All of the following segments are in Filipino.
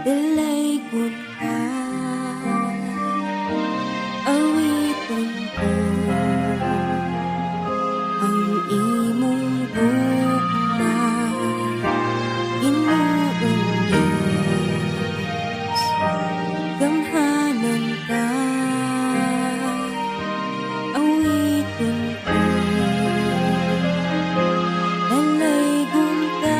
Dalaygon ka, awiton ko ang imong gugma, Ginoong Diyos, gamhanan ka, awiton ko, dalaygon ka.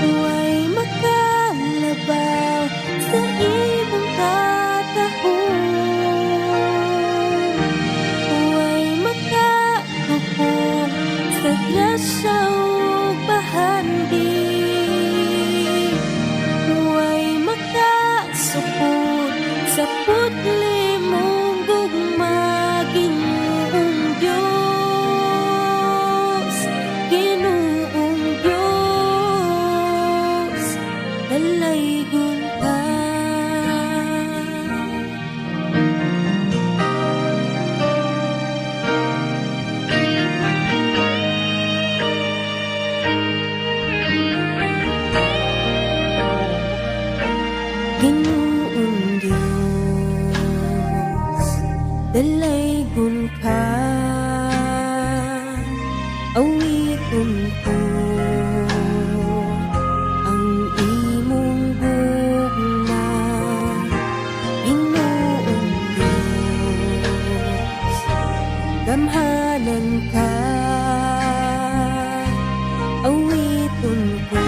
Huwag makalabaw sa imong katahon, huwag makakapong sa grasya ug bahanding, huwag makasupod sa putli mong gugma, Ginoong Diyos, Ginoong Diyos, dalaygon ka. Ginoong Diyos, dalaygon ka, awiton ko ang imong gugma, Ginoong Diyos, gamhanan ka, awiton ko,